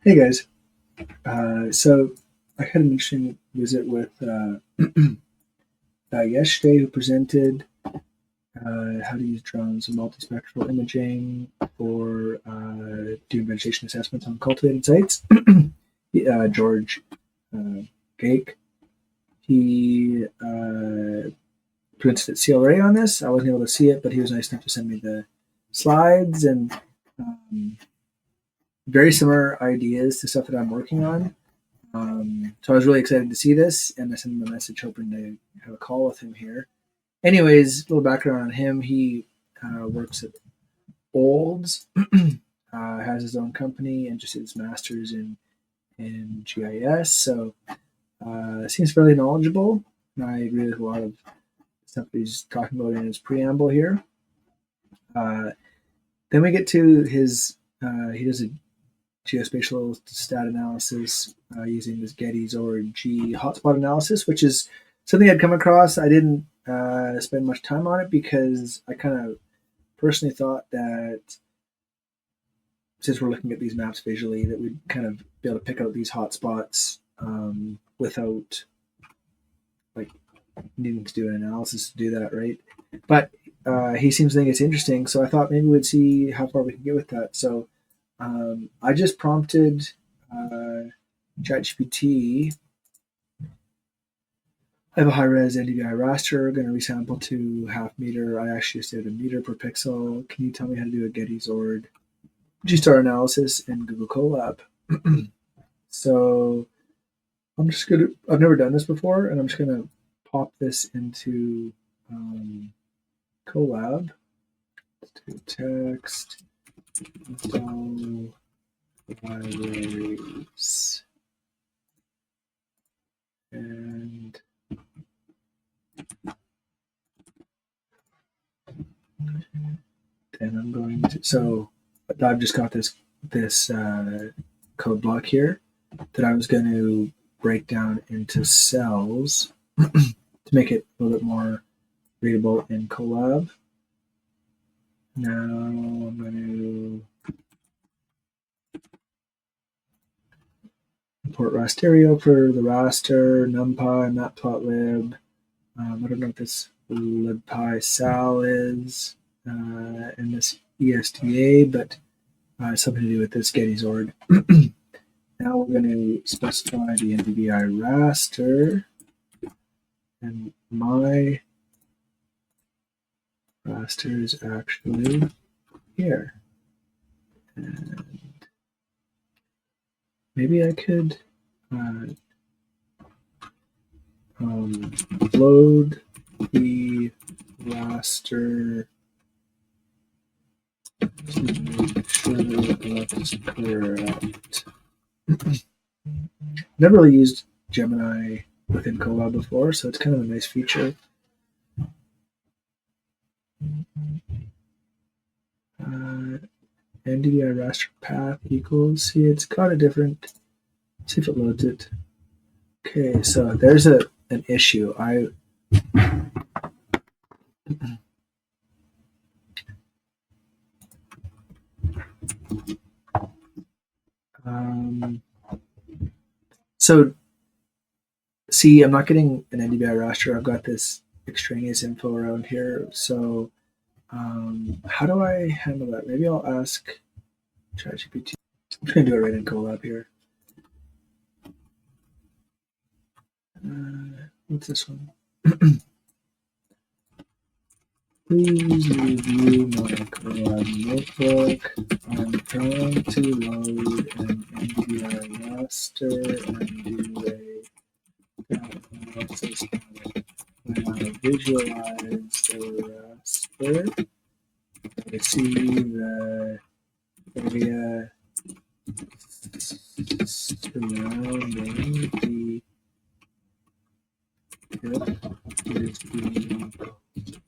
Hey guys, so I had an interesting visit with yesterday who presented how to use drones and multispectral imaging for doing vegetation assessments on cultivated sites. George Gaeke, he presented at CLRA on this. I wasn't able to see it, but he was nice enough to send me the slides and very similar ideas to stuff that I'm working on. So I was really excited to see this, and I sent him a message hoping to have a call with him here. Anyways, a little background on him. He works at Olds, has his own company, and just did his master's in GIS. So seems fairly knowledgeable, and I agree with a lot of stuff that he's talking about in his preamble here. Then we get to his, he does a geospatial stat analysis using this Getis-Ord Gi hotspot analysis, which is something I'd come across. I didn't spend much time on it because I kind of personally thought that since we're looking at these maps visually, that we'd kind of be able to pick out these hotspots without like needing to do an analysis to do that, right? But he seems to think it's interesting, so I thought maybe we'd see how far we can get with that. So I just prompted ChatGPT. I have a high-res NDVI raster, going to resample to half meter. I actually just did a meter per pixel. Can you tell me how to do a Getis-Ord G-star analysis in Google Colab? So I'm just going to, I've never done this before, and I'm just going to pop this into Colab. Let's do text. Libraries. And then I'm going to, so I've just got this code block here that I was going to break down into cells to make it a little bit more readable in Colab. Now I'm going to import rasterio for the raster, numpy, matplotlib. I don't know what this libpy sal is in this ESTA, but something to do with this Getis-Ord. Now we're going to specify the NDVI raster, and my raster is actually here. And maybe I could load the raster to make sure that's correct. Never really used Gemini within Colab before, so it's kind of a nice feature. NDVI raster path equals, see, it's got a different, see if it loads it. Okay, so there's an issue. So see, I'm not getting an NDVI raster. I've got this extraneous info around here. So how do I handle that? Maybe I'll ask ChatGPT. I'm just going to do it right in Colab here. What's this one? Please review my Colab notebook. I'm trying to load an NDVI raster and do a analysis when I visualize the raster. I see the area surrounding the tip is being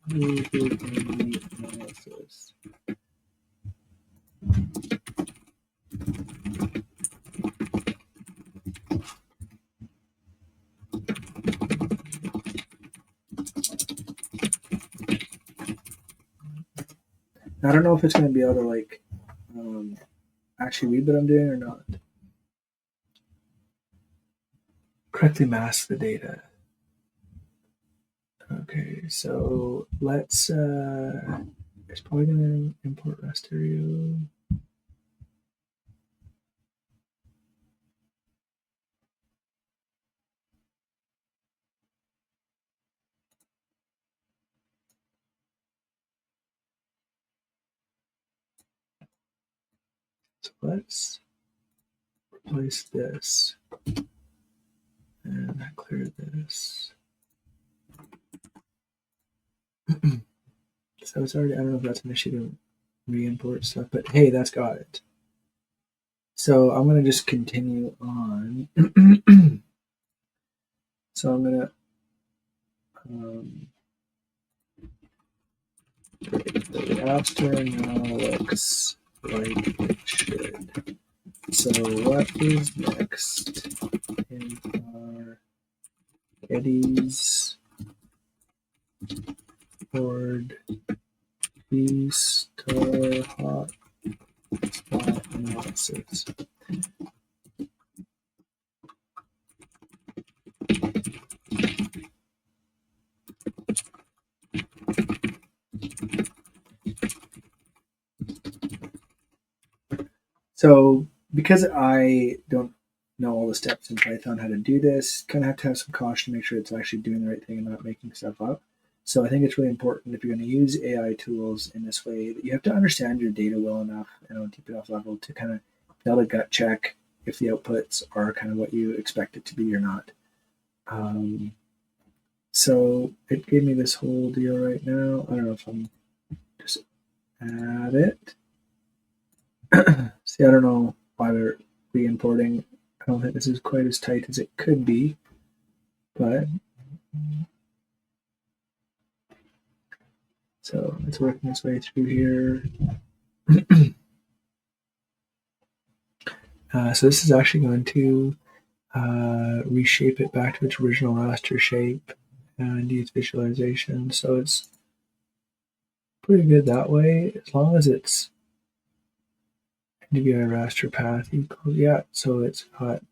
included in the analysis. I don't know if it's going to be able to like actually read what I'm doing or not. correctly mask the data. Okay, so let's, it's probably going to import raster. So let's replace this and clear this. So it's already, I don't know if that's an issue to re-import stuff, but hey, that's got it. So I'm going to just continue on. So I'm going to the raster now looks like it should. So what is next in our Getis-Ord Gi star hotspot analysis? So because I don't know all the steps in Python how to do this, kind of have to have some caution to make sure it's actually doing the right thing and not making stuff up. So I think it's really important if you're going to use AI tools in this way that you have to understand your data well enough and on a deep enough level to kind of be able to gut check if the outputs are kind of what you expect it to be or not. So it gave me this whole deal right now. I don't know if I'm just add it. See, I don't know why they're re-importing. I don't think this is quite as tight as it could be, but so it's working its way through here. So this is actually going to reshape it back to its original raster shape and use visualization. So it's pretty good that way, as long as it's NDVI raster path equals, yeah, so it's got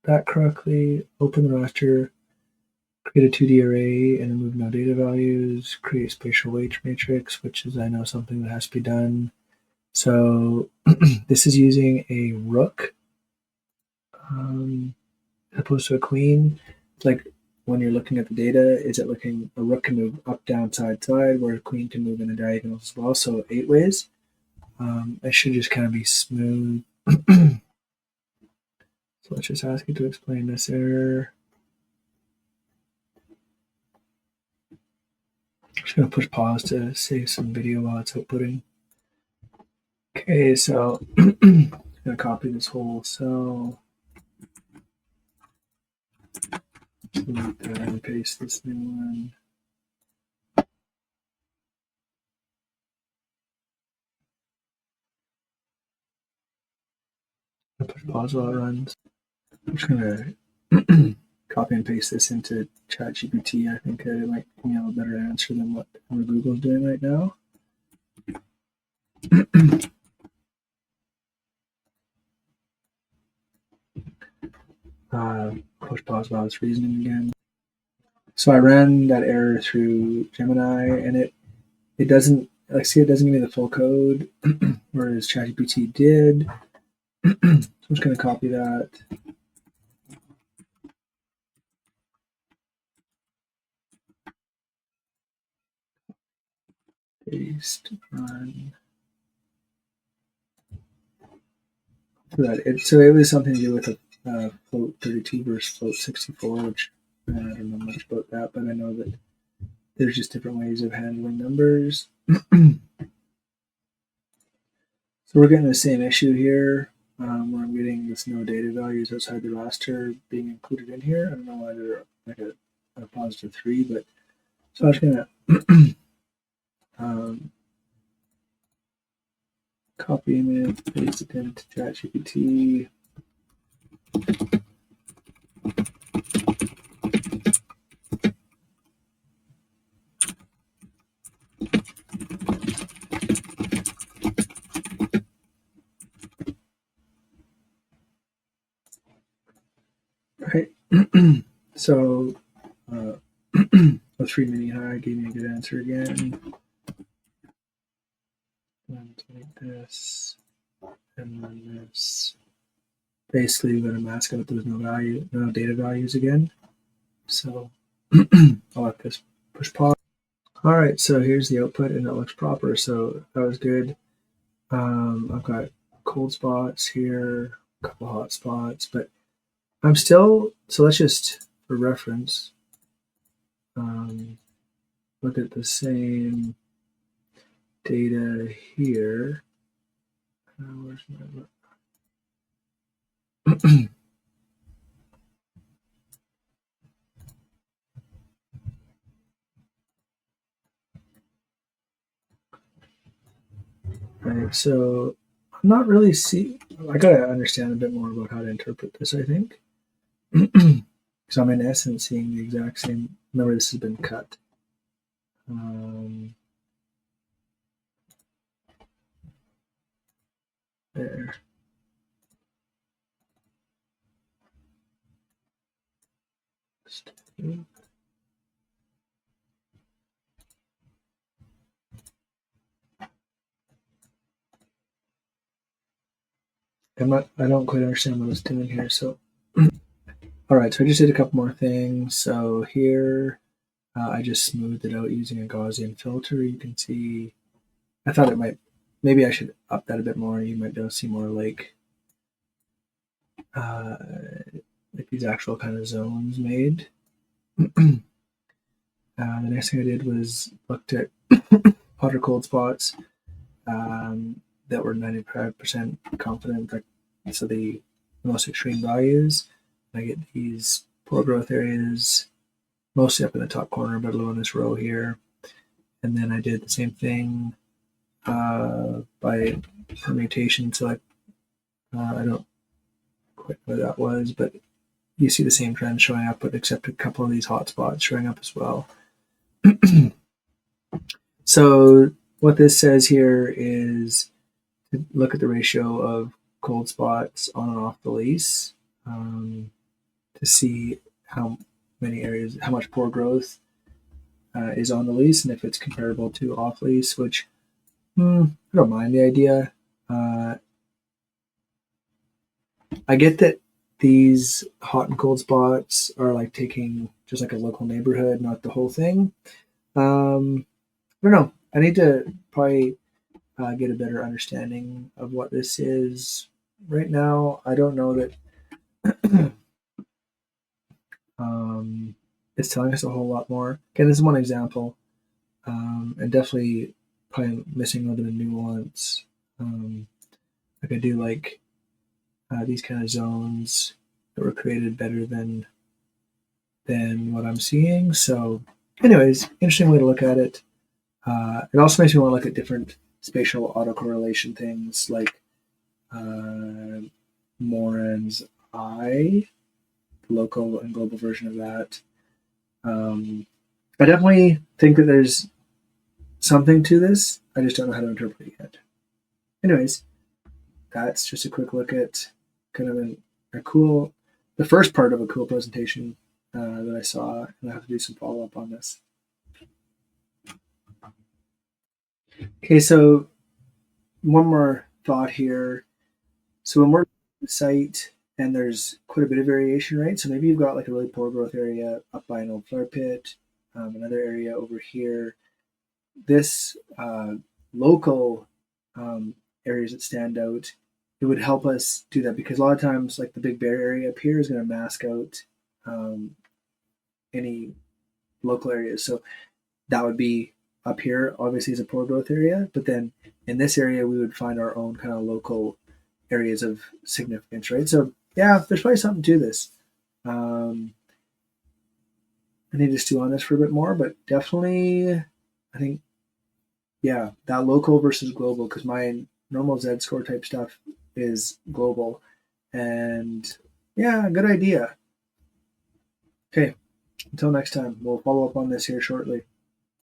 that correctly, open the raster, create a 2D array, and remove no data values, create spatial weight matrix, which is, I know, something that has to be done. So this is using a rook as opposed to a queen. It's like when you're looking at the data, is it looking, a rook can move up, down, side, side, where a queen can move in a diagonal as well, so 8 ways. It should just kind of be smooth. So let's just ask it to explain this error. I'm just going to push pause to save some video while it's outputting. Okay, so I'm going to copy this whole cell. And paste this new one. I'll push pause while it runs. I'm just going to copy and paste this into ChatGPT. I think it might give me a better answer than what Google's doing right now. Push pause while it's reasoning again. So I ran that error through Gemini, and it doesn't, like, see, it doesn't give me the full code, whereas ChatGPT did. So I'm just going to copy that. Paste, run. So it was something to do with a float 32 versus float 64, which I don't know much about that, but I know that there's just different ways of handling numbers. So we're getting the same issue here, where I'm getting this no data values outside the raster being included in here. I don't know why they're like a positive 3, but so I'm just gonna copy image, paste it into ChatGPT. Right. So a 3 mini high gave me a good answer again. And like this, and then this. Basically, we're going to mask out there's no data values again. So I'll let this push pause. All right, so here's the output, and it looks proper. So that was good. I've got cold spots here, a couple hot spots, but I'm still, so let's just, for reference, look at the same data here. Where's my right, so I'm not really I gotta understand a bit more about how to interpret this, I think. Because I'm in essence seeing the exact same, remember this has been cut. There. I don't quite understand what it's doing here, so. All right, so I just did a couple more things. So here, I just smoothed it out using a Gaussian filter. You can see, I thought it might, maybe I should up that a bit more. You might be able to see more like these actual kind of zones made. The next thing I did was looked at hot or cold spots that were 95% confident, so the most extreme values. I get these poor growth areas mostly up in the top corner, but low in this row here. And then I did the same thing by permutation. So I don't quite know what that was, but you see the same trend showing up, but except a couple of these hot spots showing up as well. So what this says here is to look at the ratio of cold spots on and off the lease to see how many areas, how much poor growth is on the lease, and if it's comparable to off lease, which I don't mind the idea. I get that these hot and cold spots are like taking just like a local neighborhood, not the whole thing. I don't know. I need to probably get a better understanding of what this is. Right now, I don't know that it's telling us a whole lot more. Again, this is one example, and definitely probably missing a little bit of nuance. Like I do like these kind of zones that were created better than what I'm seeing. So, anyways, interesting way to look at it. It also makes me want to look at different spatial autocorrelation things like Moran's I, the local and global version of that. I definitely think that there's something to this. I just don't know how to interpret it yet. Anyways, that's just a quick look at kind of the first part of a cool presentation that I saw, and I have to do some follow up on this. Okay, so one more thought here. So when we're at the site and there's quite a bit of variation, right? So maybe you've got like a really poor growth area up by an old flower pit, another area over here. This local areas that stand out, it would help us do that because a lot of times, like the Big Bear area up here is going to mask out any local areas. So that would be up here, obviously, is a poor growth area, but then in this area, we would find our own kind of local areas of significance, right? So yeah, there's probably something to this. I need to stew on this for a bit more, but definitely, I think, yeah, that local versus global, because my normal Z-score type stuff is global. And yeah, good idea. Okay, until next time, we'll follow up on this here shortly.